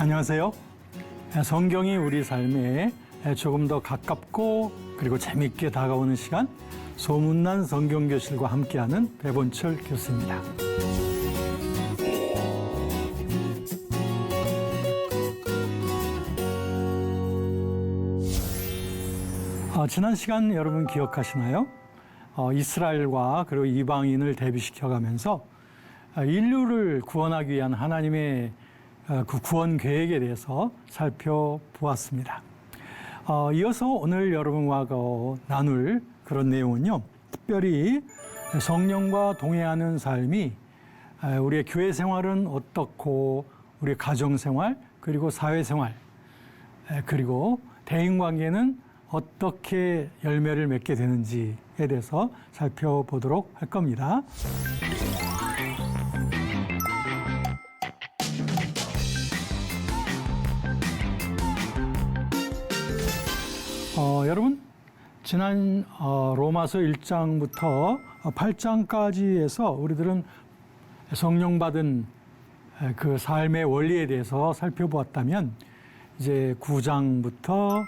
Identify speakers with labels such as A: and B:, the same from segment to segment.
A: 안녕하세요. 성경이 우리 삶에 조금 더 가깝고 그리고 재미있게 다가오는 시간, 소문난 성경교실과 함께하는 배본철 교수입니다. 지난 시간 여러분 기억하시나요? 이스라엘과 그리고 이방인을 대비시켜가면서 인류를 구원하기 위한 하나님의 그 구원 계획에 대해서 살펴보았습니다. 이어서 오늘 여러분과 나눌 그런 내용은요, 특별히 성령과 동행하는 삶이 우리의 교회 생활은 어떻고, 우리의 가정 생활, 그리고 사회 생활, 그리고 대인 관계는 어떻게 열매를 맺게 되는지에 대해서 살펴보도록 할 겁니다. 여러분, 지난 로마서 1장부터 8장까지 해서 우리들은 성령 받은 그 삶의 원리에 대해서 살펴보았다면, 이제 9장부터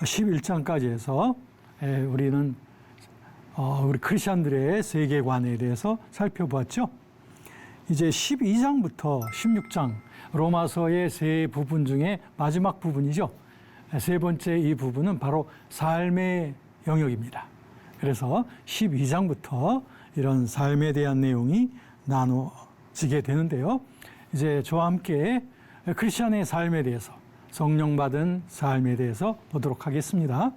A: 11장까지 해서 우리는 우리 크리스천들의 세계관에 대해서 살펴보았죠. 이제 12장부터 16장, 로마서의 세 부분 중에 마지막 부분이죠. 세 번째 이 부분은 바로 삶의 영역입니다. 그래서 12장부터 이런 삶에 대한 내용이 나눠지게 되는데요. 이제 저와 함께 크리스천의 삶에 대해서, 성령 받은 삶에 대해서 보도록 하겠습니다.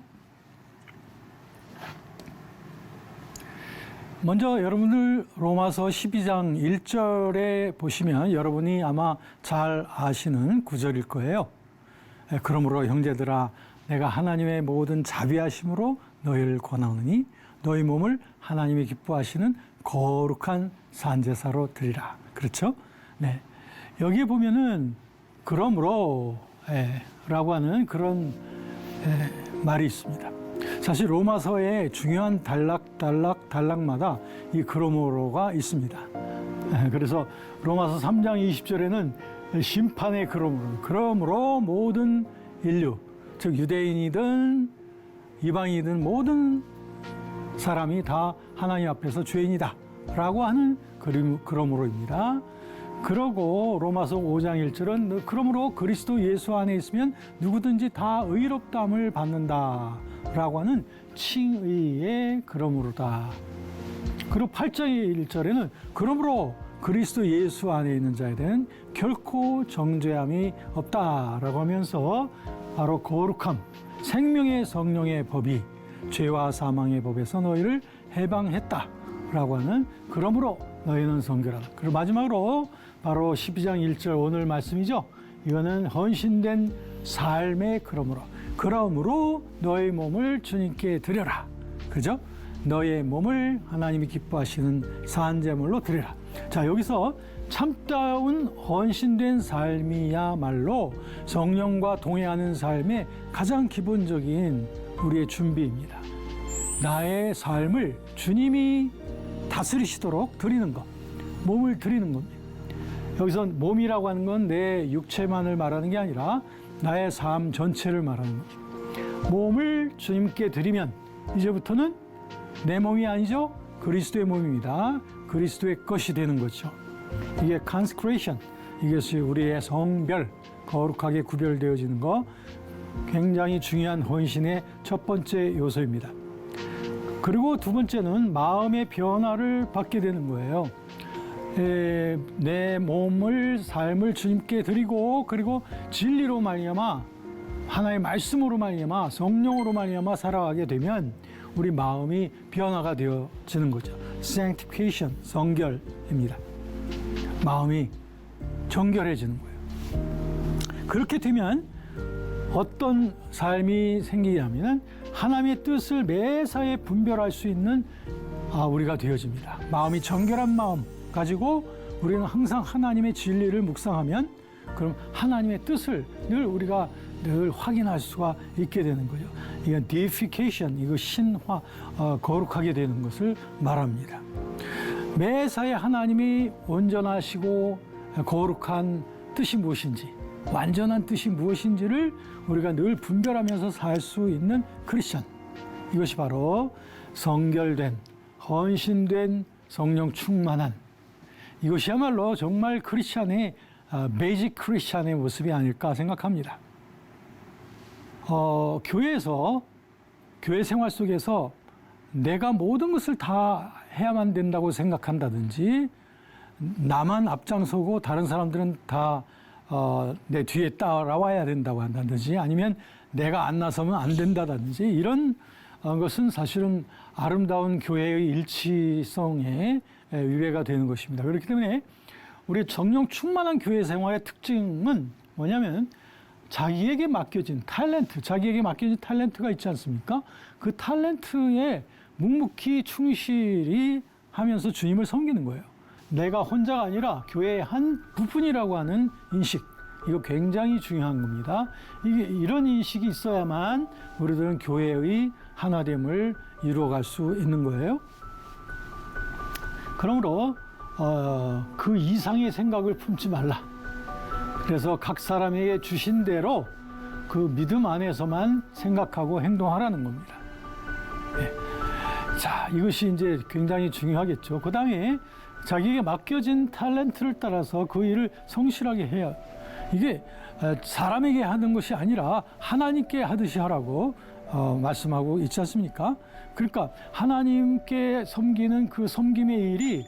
A: 먼저 여러분들 로마서 12장 1절에 보시면 여러분이 아마 잘 아시는 구절일 거예요. 그러므로 형제들아, 내가 하나님의 모든 자비하심으로 너희를 권하노니 너희 몸을 하나님이 기뻐하시는 거룩한 산제사로 드리라. 그렇죠? 네. 여기에 보면은 그러므로 라고 하는 그런 말이 있습니다. 사실 로마서의 중요한 단락마다 이 그러므로가 있습니다. 그래서 로마서 3장 20절에는 심판의 그러므로 모든 인류, 즉 유대인이든 이방인이든 모든 사람이 다 하나님 앞에서 죄인이다 라고 하는 그러므로입니다. 그러고 로마서 5장 1절은 그러므로 그리스도 예수 안에 있으면 누구든지 다 의롭다함을 받는다 라고 하는 칭의의 그러므로다. 그리고 8장 1절에는 그러므로 그리스도 예수 안에 있는 자에 대한 결코 정죄함이 없다라고 하면서 바로 거룩함, 생명의 성령의 법이 죄와 사망의 법에서 너희를 해방했다라고 하는 그러므로 너희는 성결하다. 그리고 마지막으로 바로 12장 1절 오늘 말씀이죠. 이거는 헌신된 삶의 그러므로 너희 몸을 주님께 드려라. 그죠? 너의 몸을 하나님이 기뻐하시는 산제물로 드리라. 자, 여기서 참다운 헌신된 삶이야말로 성령과 동행하는 삶의 가장 기본적인 우리의 준비입니다. 나의 삶을 주님이 다스리시도록 드리는 것, 몸을 드리는 겁니다. 여기서 몸이라고 하는 건 내 육체만을 말하는 게 아니라 나의 삶 전체를 말하는 거죠. 몸을 주님께 드리면 이제부터는 내 몸이 아니죠. 그리스도의 몸입니다. 그리스도의 것이 되는 거죠. 이게 consecration, 이것이 우리의 성별, 거룩하게 구별되어지는 거, 굉장히 중요한 헌신의 첫 번째 요소입니다. 그리고 두 번째는 마음의 변화를 받게 되는 거예요. 내 몸을, 삶을 주님께 드리고, 그리고 진리로 말미암아, 하나의 말씀으로 말미암아, 성령으로 말미암아 살아가게 되면 우리 마음이 변화가 되어지는 거죠. sanctification, 성결입니다. 마음이 정결해지는 거예요. 그렇게 되면 어떤 삶이 생기냐면 하나님의 뜻을 매사에 분별할 수 있는 우리가 되어집니다. 마음이 정결한 마음 가지고 우리는 항상 하나님의 진리를 묵상하면 그럼 하나님의 뜻을 우리가 늘 확인할 수가 있게 되는 거죠. 이건 deification, 이거 신화, 거룩하게 되는 것을 말합니다. 매사에 하나님이 온전하시고 거룩한 뜻이 무엇인지 완전한 뜻이 무엇인지를 우리가 늘 분별하면서 살 수 있는 크리스천. 이것이 바로 성결된, 헌신된, 성령 충만한, 이것이야말로 정말 크리스천의 베이직 크리스천의 모습이 아닐까 생각합니다. 교회에서, 교회 생활 속에서 내가 모든 것을 다 해야만 된다고 생각한다든지, 나만 앞장서고 다른 사람들은 다 내 뒤에 따라와야 된다고 한다든지, 아니면 내가 안 나서면 안 된다든지, 이런 것은 사실은 아름다운 교회의 일치성에 위배가 되는 것입니다. 그렇기 때문에 우리 성령 충만한 교회 생활의 특징은 뭐냐면, 자기에게 맡겨진 탤런트, 자기에게 맡겨진 탤런트가 있지 않습니까? 그 탤런트에 묵묵히 충실히 하면서 주님을 섬기는 거예요. 내가 혼자가 아니라 교회의 한 부분이라고 하는 인식, 이거 굉장히 중요한 겁니다. 이런 인식이 있어야만 우리들은 교회의 하나됨을 이루어갈 수 있는 거예요. 그러므로 그 이상의 생각을 품지 말라. 그래서 각 사람에게 주신 대로 그 믿음 안에서만 생각하고 행동하라는 겁니다. 네. 자, 이것이 이제 굉장히 중요하겠죠. 그 다음에 자기에게 맡겨진 탤런트를 따라서 그 일을 성실하게 해야, 이게 사람에게 하는 것이 아니라 하나님께 하듯이 하라고 말씀하고 있지 않습니까? 그러니까 하나님께 섬기는 그 섬김의 일이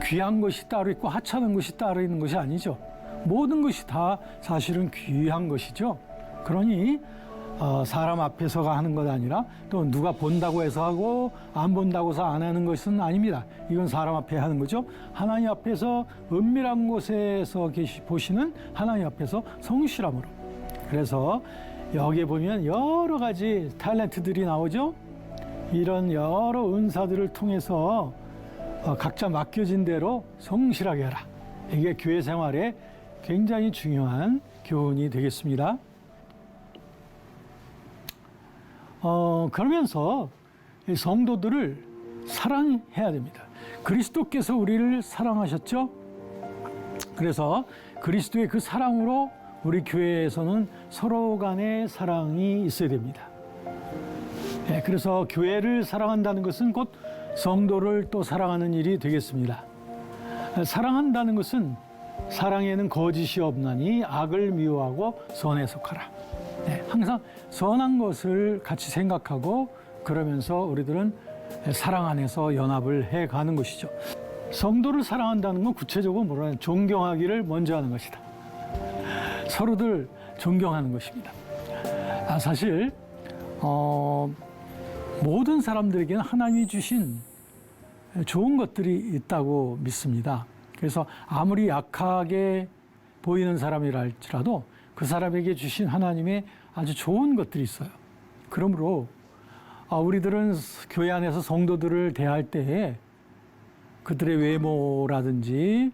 A: 귀한 것이 따로 있고 하찮은 것이 따로 있는 것이 아니죠. 모든 것이 다 사실은 귀한 것이죠. 그러니 사람 앞에서가 하는 것 아니라, 또 누가 본다고 해서 하고 안 본다고 해서 안 하는 것은 아닙니다. 이건 사람 앞에 하는 거죠. 하나님 앞에서, 은밀한 곳에서 보시는 하나님 앞에서 성실함으로. 그래서 여기에 보면 여러 가지 탤런트들이 나오죠. 이런 여러 은사들을 통해서 각자 맡겨진 대로 성실하게 하라. 이게 교회 생활에 굉장히 중요한 교훈이 되겠습니다. 그러면서 성도들을 사랑해야 됩니다. 그리스도께서 우리를 사랑하셨죠? 그래서 그리스도의 그 사랑으로 우리 교회에서는 서로 간의 사랑이 있어야 됩니다. 네, 그래서 교회를 사랑한다는 것은 곧 성도를 또 사랑하는 일이 되겠습니다. 사랑한다는 것은 사랑에는 거짓이 없나니 악을 미워하고 선에 속하라. 네, 항상 선한 것을 같이 생각하고 그러면서 우리들은 사랑 안에서 연합을 해가는 것이죠. 성도를 사랑한다는 건 구체적으로 뭐라 하냐, 존경하기를 먼저 하는 것이다. 서로들 존경하는 것입니다. 사실 모든 사람들에게는 하나님이 주신 좋은 것들이 있다고 믿습니다. 그래서 아무리 약하게 보이는 사람이라 할지라도 그 사람에게 주신 하나님의 아주 좋은 것들이 있어요. 그러므로 우리들은 교회 안에서 성도들을 대할 때에 그들의 외모라든지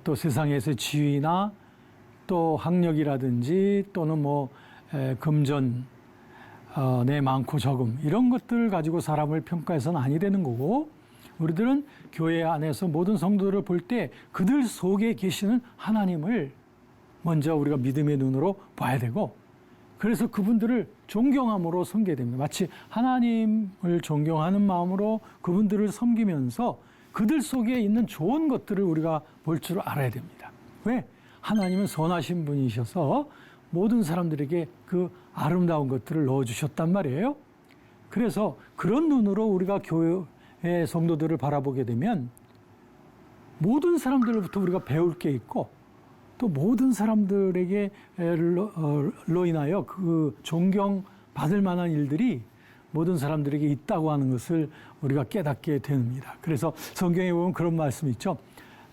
A: 또 세상에서의 지위나 또 학력이라든지 또는 뭐 금전, 내 많고 적음, 이런 것들을 가지고 사람을 평가해서는 아니 되는 거고, 우리들은 교회 안에서 모든 성도들을 볼 때 그들 속에 계시는 하나님을 먼저 우리가 믿음의 눈으로 봐야 되고, 그래서 그분들을 존경함으로 섬겨야 됩니다. 마치 하나님을 존경하는 마음으로 그분들을 섬기면서 그들 속에 있는 좋은 것들을 우리가 볼 줄 알아야 됩니다. 왜? 하나님은 선하신 분이셔서 모든 사람들에게 그 아름다운 것들을 넣어주셨단 말이에요. 그래서 그런 눈으로 우리가 교회의 성도들을 바라보게 되면 모든 사람들로부터 우리가 배울 게 있고, 또 모든 사람들에게 로 인하여 그 존경받을 만한 일들이 모든 사람들에게 있다고 하는 것을 우리가 깨닫게 됩니다. 그래서 성경에 보면 그런 말씀이 있죠.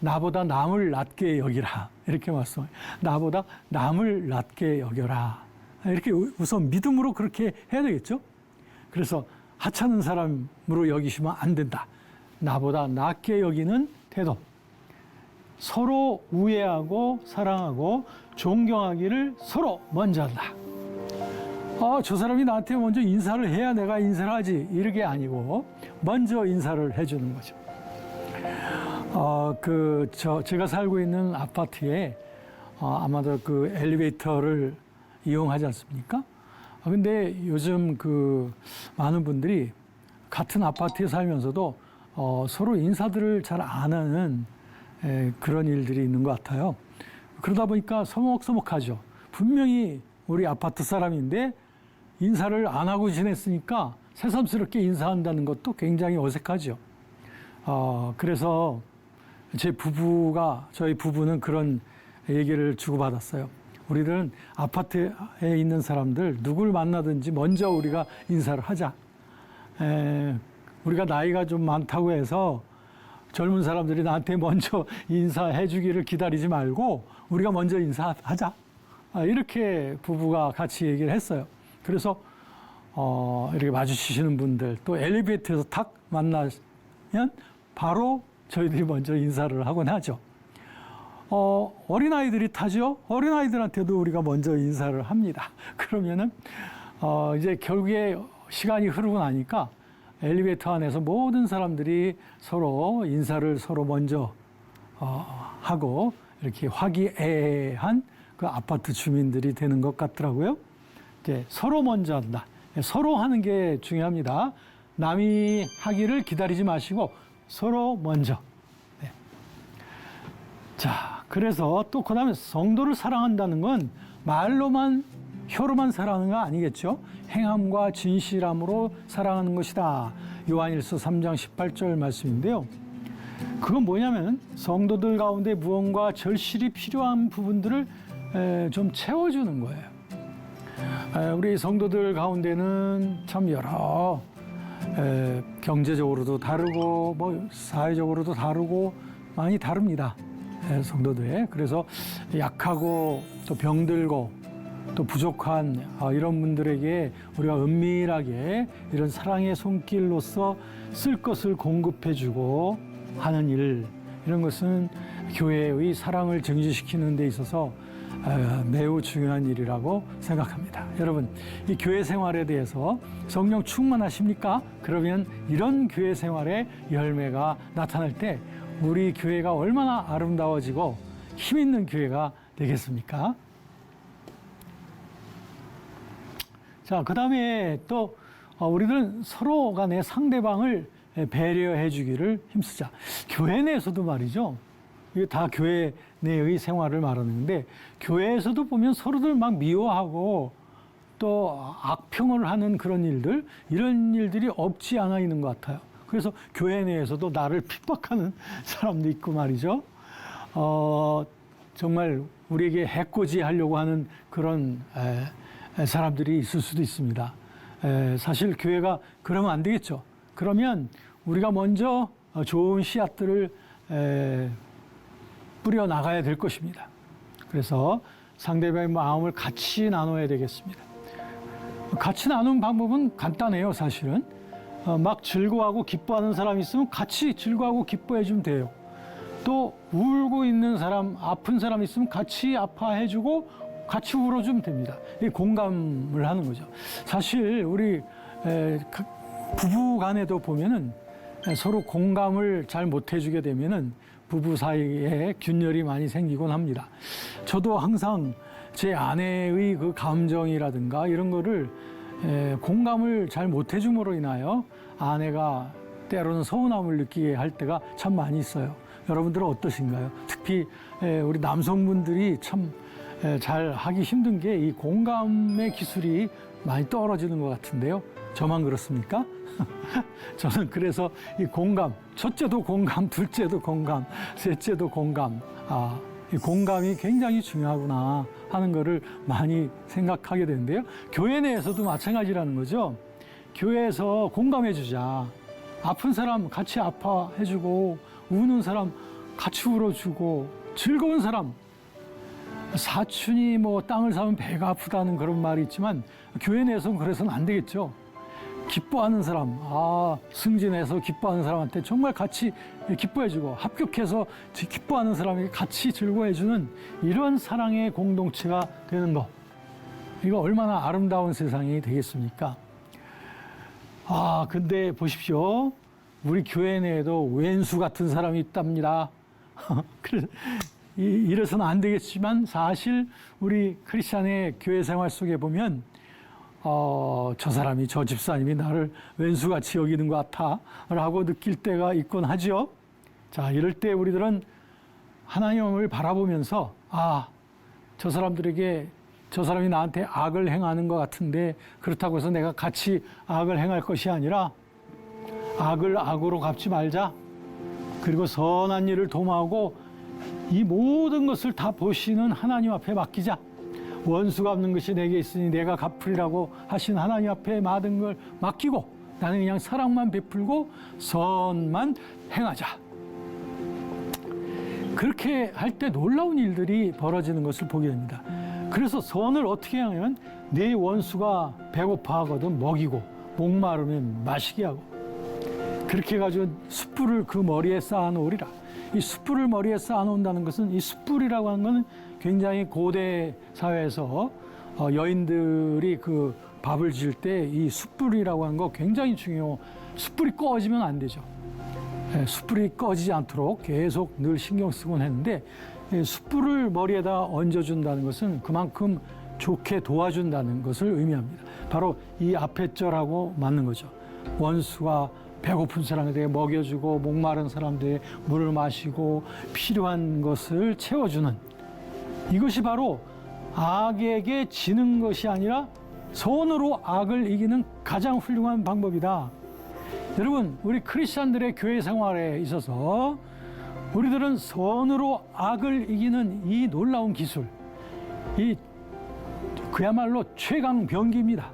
A: 나보다 남을 낮게 여기라. 이렇게 말씀해요. 나보다 남을 낮게 여겨라. 이렇게 우선 믿음으로 그렇게 해야 되겠죠. 그래서 하찮은 사람으로 여기시면 안 된다. 나보다 낮게 여기는 태도. 서로 우애하고 사랑하고 존경하기를 서로 먼저 한다. 저 사람이 나한테 먼저 인사를 해야 내가 인사를 하지, 이렇게 아니고 먼저 인사를 해주는 거죠. 제가 살고 있는 아파트에 아마도 그 엘리베이터를 이용하지 않습니까? 근데 요즘 그 많은 분들이 같은 아파트에 살면서도 서로 인사들을 잘 안 하는 그런 일들이 있는 것 같아요. 그러다 보니까 서먹서먹하죠. 분명히 우리 아파트 사람인데 인사를 안 하고 지냈으니까 새삼스럽게 인사한다는 것도 굉장히 어색하죠. 그래서 저희 부부는 그런 얘기를 주고받았어요. 우리들은 아파트에 있는 사람들 누굴 만나든지 먼저 우리가 인사를 하자. 우리가 나이가 좀 많다고 해서 젊은 사람들이 나한테 먼저 인사해 주기를 기다리지 말고 우리가 먼저 인사하자. 이렇게 부부가 같이 얘기를 했어요. 그래서 이렇게 마주치시는 분들 또 엘리베이터에서 탁 만나면 바로 저희들이 먼저 인사를 하곤 하죠. 어린아이들이 타죠. 어린아이들한테도 우리가 먼저 인사를 합니다. 그러면은 이제 결국에 시간이 흐르고 나니까 엘리베이터 안에서 모든 사람들이 서로 인사를 서로 먼저 하고 이렇게 화기애애한 그 아파트 주민들이 되는 것 같더라고요. 이제 서로 먼저 한다. 서로 하는 게 중요합니다. 남이 하기를 기다리지 마시고 서로 먼저. 네. 자, 그래서 또 그다음에 성도를 사랑한다는 건 말로만 혀로만 사랑하는 거 아니겠죠? 행함과 진실함으로 사랑하는 것이다. 요한일서 3장 18절 말씀인데요. 그건 뭐냐면 성도들 가운데 무언가 절실히 필요한 부분들을 좀 채워주는 거예요. 우리 성도들 가운데는 참 여러 경제적으로도 다르고 뭐 사회적으로도 다르고 많이 다릅니다. 성도들. 그래서 약하고 또 병들고 또 부족한 이런 분들에게 우리가 은밀하게 이런 사랑의 손길로서 쓸 것을 공급해주고 하는 일, 이런 것은 교회의 사랑을 증진시키는 데 있어서 매우 중요한 일이라고 생각합니다. 여러분, 이 교회 생활에 대해서 성령 충만하십니까? 그러면 이런 교회 생활의 열매가 나타날 때 우리 교회가 얼마나 아름다워지고 힘 있는 교회가 되겠습니까? 자, 그 다음에 또 우리들은 서로 간에 상대방을 배려해 주기를 힘쓰자. 교회 내에서도 말이죠. 이게 다 교회 내의 생활을 말하는데 교회에서도 보면 서로들 막 미워하고 또 악평을 하는 그런 일들, 이런 일들이 없지 않아 있는 것 같아요. 그래서 교회 내에서도 나를 핍박하는 사람도 있고 말이죠. 정말 우리에게 해코지 하려고 하는 그런 사람들이 있을 수도 있습니다. 사실 교회가 그러면 안 되겠죠. 그러면 우리가 먼저 좋은 씨앗들을 뿌려 나가야 될 것입니다. 그래서 상대방의 마음을 같이 나눠야 되겠습니다. 같이 나누는 방법은 간단해요, 사실은. 막 즐거워하고 기뻐하는 사람이 있으면 같이 즐거워하고 기뻐해 주면 돼요. 또 울고 있는 사람, 아픈 사람 있으면 같이 아파해주고 같이 울어주면 됩니다. 공감을 하는 거죠. 사실 우리 부부 간에도 보면은 서로 공감을 잘 못해주게 되면은 부부 사이에 균열이 많이 생기곤 합니다. 저도 항상 제 아내의 그 감정이라든가 이런 거를 공감을 잘 못해줌으로 인하여 아내가 때로는 서운함을 느끼게 할 때가 참 많이 있어요. 여러분들은 어떠신가요? 특히 우리 남성분들이 참 잘 하기 힘든 게 이 공감의 기술이 많이 떨어지는 것 같은데요. 저만 그렇습니까? 저는 그래서 이 공감, 첫째도 공감, 둘째도 공감, 셋째도 공감, 이 공감이 굉장히 중요하구나 하는 거를 많이 생각하게 되는데요. 교회 내에서도 마찬가지라는 거죠. 교회에서 공감해 주자. 아픈 사람 같이 아파해주고, 우는 사람 같이 울어주고, 즐거운 사람, 사춘이 뭐 땅을 사면 배가 아프다는 그런 말이 있지만 교회 내에서는 그래서는 안 되겠죠. 기뻐하는 사람, 승진해서 기뻐하는 사람한테 정말 같이 기뻐해주고 합격해서 기뻐하는 사람에게 같이 즐거워해주는 이런 사랑의 공동체가 되는 것. 이거 얼마나 아름다운 세상이 되겠습니까? 근데 보십시오. 우리 교회 내에도 왼수 같은 사람이 있답니다. 그래서 이래서는 안 되겠지만 사실 우리 크리스찬의 교회 생활 속에 보면 저 사람이 저 집사님이 나를 왼수같이 여기는 것 같아라고 느낄 때가 있곤 하죠. 자, 이럴 때 우리들은 하나님을 바라보면서 저 사람이 나한테 악을 행하는 것 같은데 그렇다고 해서 내가 같이 악을 행할 것이 아니라 악을 악으로 갚지 말자. 그리고 선한 일을 도모하고 이 모든 것을 다 보시는 하나님 앞에 맡기자. 원수 갚는 것이 내게 있으니 내가 갚으리라고 하신 하나님 앞에 모든 걸 맡기고 나는 그냥 사랑만 베풀고 선만 행하자. 그렇게 할 때 놀라운 일들이 벌어지는 것을 보게 됩니다. 그래서 선을 어떻게 하냐면 내 원수가 배고파하거든 먹이고 목마르면 마시게 하고 그렇게 해가지고 숯불을 그 머리에 쌓아놓으리라. 이 숯불을 머리에 쌓아놓는다는 것은 이 숯불이라고 하는 것은 굉장히 고대 사회에서 여인들이 그 밥을 지을 때 이 숯불이라고 하는 거 굉장히 중요해요. 숯불이 꺼지면 안 되죠. 숯불이 꺼지지 않도록 계속 늘 신경 쓰곤 했는데 숯불을 머리에다 얹어준다는 것은 그만큼 좋게 도와준다는 것을 의미합니다. 바로 이 앞에 절하고 맞는 거죠. 원수가 배고픈 사람들에게 먹여주고 목마른 사람들에게 물을 마시고 필요한 것을 채워주는 이것이 바로 악에게 지는 것이 아니라 선으로 악을 이기는 가장 훌륭한 방법이다. 여러분, 우리 크리스찬들의 교회 생활에 있어서 우리들은 선으로 악을 이기는 이 놀라운 기술, 그야말로 최강 병기입니다.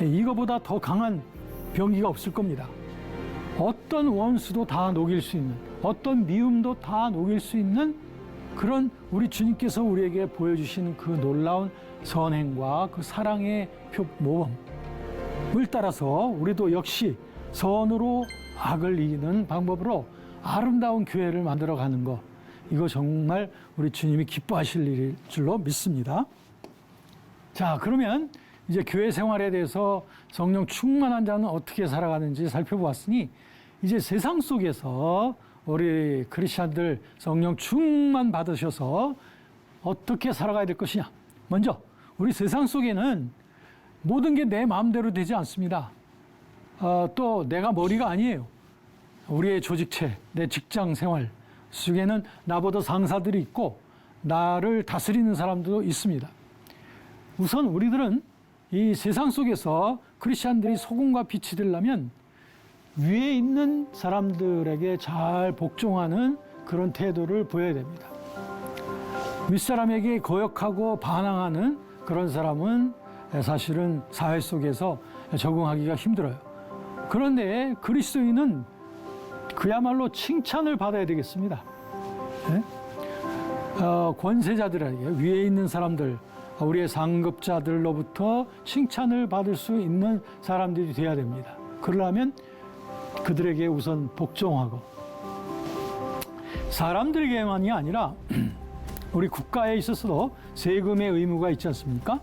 A: 이거보다 더 강한 병기가 없을 겁니다. 어떤 원수도 다 녹일 수 있는, 어떤 미움도 다 녹일 수 있는 그런 우리 주님께서 우리에게 보여주신 그 놀라운 선행과 그 사랑의 모범을 따라서 우리도 역시 선으로 악을 이기는 방법으로 아름다운 교회를 만들어가는 것, 이거 정말 우리 주님이 기뻐하실 일일 줄로 믿습니다. 자, 그러면 이제 교회 생활에 대해서 성령 충만한 자는 어떻게 살아가는지 살펴보았으니 이제 세상 속에서 우리 크리스찬들 성령 충만 받으셔서 어떻게 살아가야 될 것이냐. 먼저 우리 세상 속에는 모든 게 내 마음대로 되지 않습니다. 또 내가 머리가 아니에요. 우리의 조직체, 내 직장 생활 속에는 나보다 상사들이 있고 나를 다스리는 사람도 있습니다. 우선 우리들은 이 세상 속에서 크리스찬들이 소금과 빛이 되려면 위에 있는 사람들에게 잘 복종하는 그런 태도를 보여야 됩니다. 윗사람에게 거역하고 반항하는 그런 사람은 사실은 사회 속에서 적응하기가 힘들어요. 그런데 그리스도인은 그야말로 칭찬을 받아야 되겠습니다. 네? 권세자들에게 위에 있는 사람들, 우리의 상급자들로부터 칭찬을 받을 수 있는 사람들이 돼야 됩니다. 그러려면 그들에게 우선 복종하고 사람들에게만이 아니라 우리 국가에 있어서도 세금의 의무가 있지 않습니까?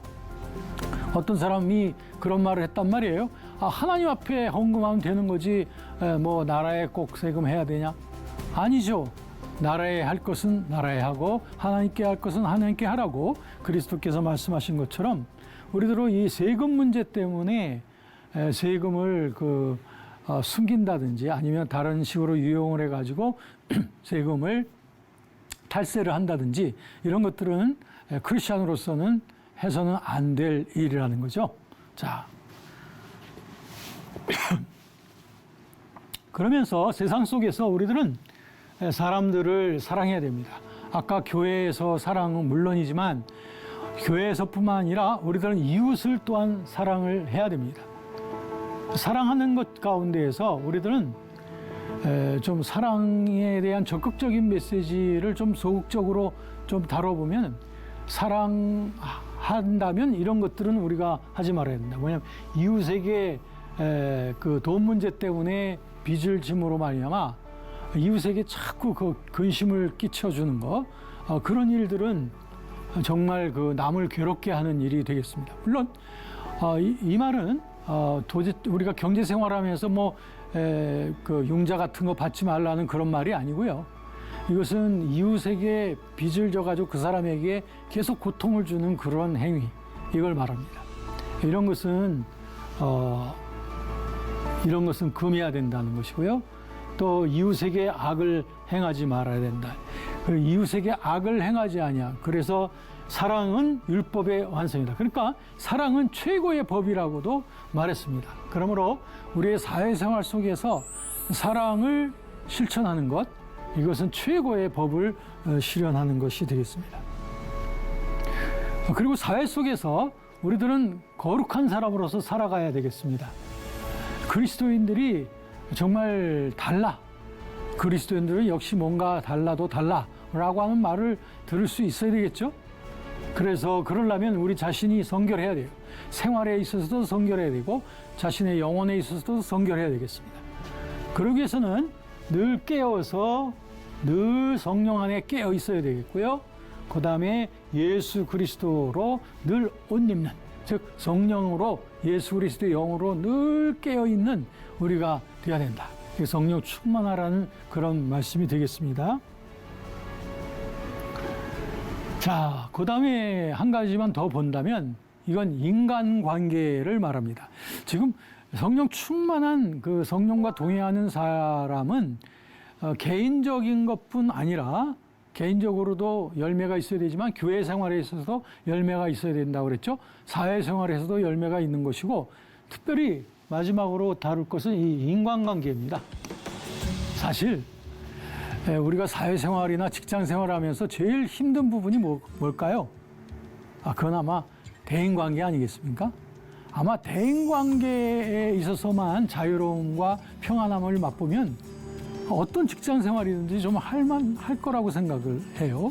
A: 어떤 사람이 그런 말을 했단 말이에요. 하나님 앞에 헌금하면 되는 거지 뭐 나라에 꼭 세금 해야 되냐? 아니죠. 나라에 할 것은 나라에 하고 하나님께 할 것은 하나님께 하라고 그리스도께서 말씀하신 것처럼 우리들은 이 세금 문제 때문에 세금을 숨긴다든지 아니면 다른 식으로 유용을 해가지고 세금을 탈세를 한다든지 이런 것들은 크리스찬으로서는 해서는 안 될 일이라는 거죠. 자, 그러면서 세상 속에서 우리들은 사람들을 사랑해야 됩니다. 아까 교회에서 사랑은 물론이지만 교회에서뿐만 아니라 우리들은 이웃을 또한 사랑을 해야 됩니다. 사랑하는 것 가운데에서 우리들은 좀 사랑에 대한 적극적인 메시지를 좀 소극적으로 좀 다뤄보면 사랑한다면 이런 것들은 우리가 하지 말아야 된다. 뭐냐면 이웃에게 그 돈 문제 때문에 빚을 짐으로 말미암아 이웃에게 자꾸 그 근심을 끼쳐주는 거 그런 일들은 정말 그 남을 괴롭게 하는 일이 되겠습니다. 물론 이 말은 도대체 우리가 경제 생활하면서 그 융자 같은 거 받지 말라는 그런 말이 아니고요. 이것은 이웃에게 빚을 져가지고 그 사람에게 계속 고통을 주는 그런 행위, 이걸 말합니다. 이런 것은 금해야 된다는 것이고요. 또 이웃에게 악을 행하지 말아야 된다. 이웃에게 악을 행하지 아니하. 그래서 사랑은 율법의 완성이다. 그러니까 사랑은 최고의 법이라고도 말했습니다. 그러므로 우리의 사회생활 속에서 사랑을 실천하는 것, 이것은 최고의 법을 실현하는 것이 되겠습니다. 그리고 사회 속에서 우리들은 거룩한 사람으로서 살아가야 되겠습니다. 그리스도인들이 정말 달라. 그리스도인들은 역시 뭔가 달라도 달라라고 하는 말을 들을 수 있어야 되겠죠. 그래서 그러려면 우리 자신이 성결해야 돼요. 생활에 있어서도 성결해야 되고 자신의 영혼에 있어서도 성결해야 되겠습니다. 그러기 위해서는 늘 깨어서 늘 성령 안에 깨어 있어야 되겠고요. 그 다음에 예수 그리스도로 늘 옷 입는, 즉 성령으로 예수 그리스도의 영으로 늘 깨어 있는 우리가 되어야 된다. 성령 충만하라는 그런 말씀이 되겠습니다. 자, 그 다음에 한 가지만 더 본다면 이건 인간관계를 말합니다. 지금 성령 충만한 그 성령과 동행하는 사람은 개인적인 것뿐 아니라 개인적으로도 열매가 있어야 되지만 교회 생활에 있어서도 열매가 있어야 된다고 그랬죠. 사회생활에서도 열매가 있는 것이고, 특별히 마지막으로 다룰 것은 이 인간관계입니다. 사실 우리가 사회생활이나 직장생활을 하면서 제일 힘든 부분이 뭘까요? 그건 아마 대인관계 아니겠습니까? 아마 대인관계에 있어서만 자유로움과 평안함을 맛보면 어떤 직장생활이든지 좀 할만할 거라고 생각을 해요.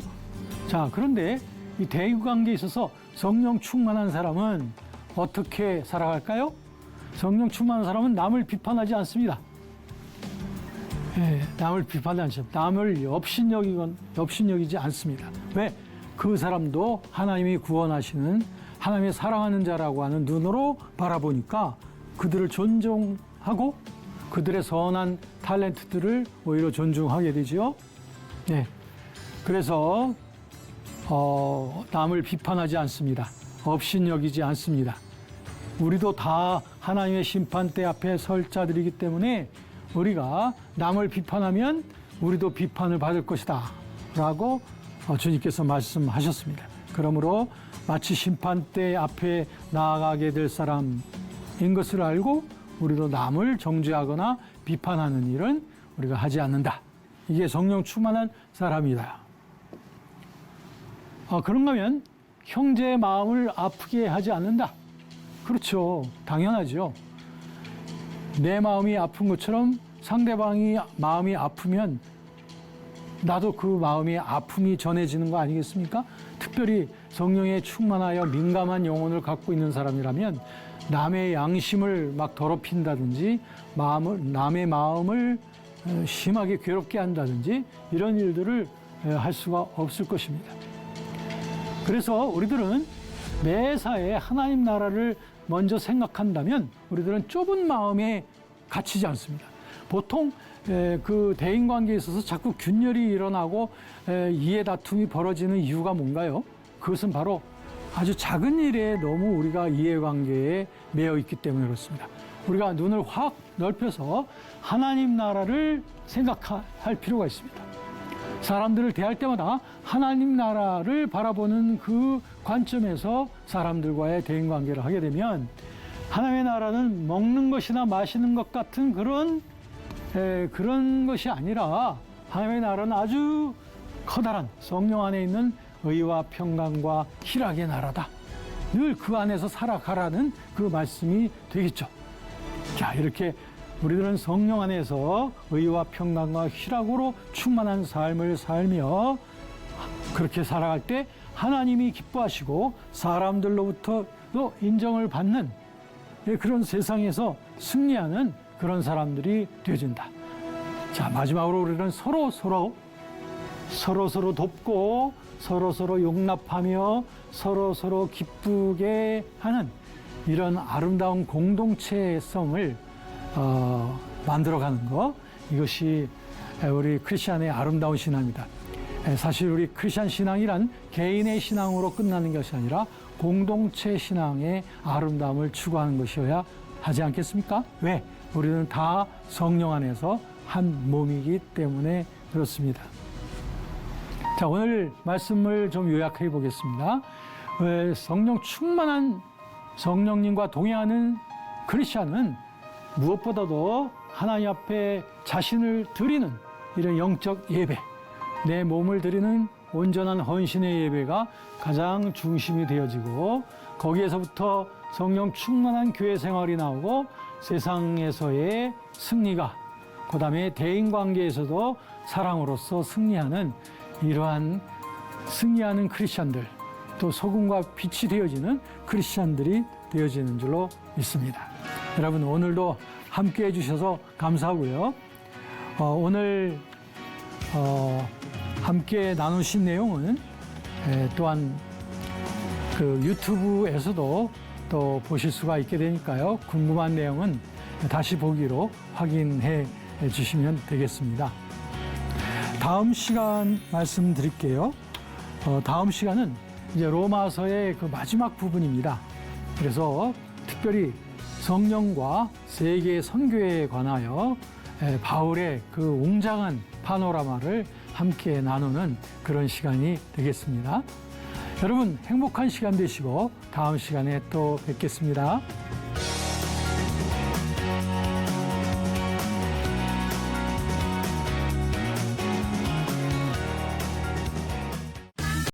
A: 자, 그런데 이 대인관계에 있어서 성령 충만한 사람은 어떻게 살아갈까요? 성령 충만한 사람은 남을 비판하지 않습니다. 남을 비판하지 않습니다. 남을 업신여기지 않습니다. 왜? 그 사람도 하나님이 구원하시는, 하나님이 사랑하는 자라고 하는 눈으로 바라보니까 그들을 존중하고 그들의 선한 탤런트들을 오히려 존중하게 되죠. 네. 그래서 남을 비판하지 않습니다. 업신여기지 않습니다. 우리도 다 하나님의 심판대 앞에 설 자들이기 때문에 우리가 남을 비판하면 우리도 비판을 받을 것이다 라고 주님께서 말씀하셨습니다. 그러므로 마치 심판대 앞에 나아가게 될 사람인 것을 알고 우리도 남을 정죄하거나 비판하는 일은 우리가 하지 않는다. 이게 성령 충만한 사람이다. 그런가 하면 형제의 마음을 아프게 하지 않는다. 그렇죠. 당연하죠. 내 마음이 아픈 것처럼 상대방이 마음이 아프면 나도 그 마음의 아픔이 전해지는 거 아니겠습니까? 특별히 성령에 충만하여 민감한 영혼을 갖고 있는 사람이라면 남의 양심을 막 더럽힌다든지 남의 마음을 심하게 괴롭게 한다든지 이런 일들을 할 수가 없을 것입니다. 그래서 우리들은 매사에 하나님 나라를 먼저 생각한다면 우리들은 좁은 마음에 갇히지 않습니다. 보통 그 대인관계에 있어서 자꾸 균열이 일어나고 이해 다툼이 벌어지는 이유가 뭔가요? 그것은 바로 아주 작은 일에 너무 우리가 이해관계에 매여 있기 때문에 그렇습니다. 우리가 눈을 확 넓혀서 하나님 나라를 생각할 필요가 있습니다. 사람들을 대할 때마다 하나님 나라를 바라보는 그 관점에서 사람들과의 대인관계를 하게 되면 하나님의 나라는 먹는 것이나 마시는 것 같은 그런 것이 아니라 하나님의 나라는 아주 커다란 성령 안에 있는 의와 평강과 희락의 나라다. 늘 그 안에서 살아가라는 그 말씀이 되겠죠. 자, 이렇게 우리들은 성령 안에서 의와 평강과 희락으로 충만한 삶을 살며 그렇게 살아갈 때 하나님이 기뻐하시고 사람들로부터도 인정을 받는 그런 세상에서 승리하는 그런 사람들이 되어진다. 자, 마지막으로 우리는 서로 돕고 서로 용납하며 서로 기쁘게 하는 이런 아름다운 공동체성을 만들어가는 것, 이것이 우리 크리스천의 아름다운 신앙입니다. 사실 우리 크리스천 신앙이란 개인의 신앙으로 끝나는 것이 아니라 공동체 신앙의 아름다움을 추구하는 것이어야 하지 않겠습니까? 왜? 우리는 다 성령 안에서 한 몸이기 때문에 그렇습니다. 자, 오늘 말씀을 좀 요약해 보겠습니다. 성령 충만한 성령님과 동행하는 크리스천은 무엇보다도 하나님 앞에 자신을 드리는 이런 영적 예배, 내 몸을 드리는 온전한 헌신의 예배가 가장 중심이 되어지고, 거기에서부터 성령 충만한 교회 생활이 나오고, 세상에서의 승리가, 그 다음에 대인관계에서도 사랑으로서 승리하는 이러한 승리하는 크리스천들, 또 소금과 빛이 되어지는 크리스천들이 되어지는 줄로 믿습니다. 여러분, 오늘도 함께 해주셔서 감사하고요. 오늘 함께 나누신 내용은 또한 그 유튜브에서도 또 보실 수가 있게 되니까요. 궁금한 내용은 다시 보기로 확인해 주시면 되겠습니다. 다음 시간 말씀드릴게요. 다음 시간은 이제 로마서의 그 마지막 부분입니다. 그래서 특별히 성령과 세계 선교에 관하여 바울의 그 웅장한 파노라마를 함께 나누는 그런 시간이 되겠습니다. 여러분, 행복한 시간 되시고 다음 시간에 또 뵙겠습니다.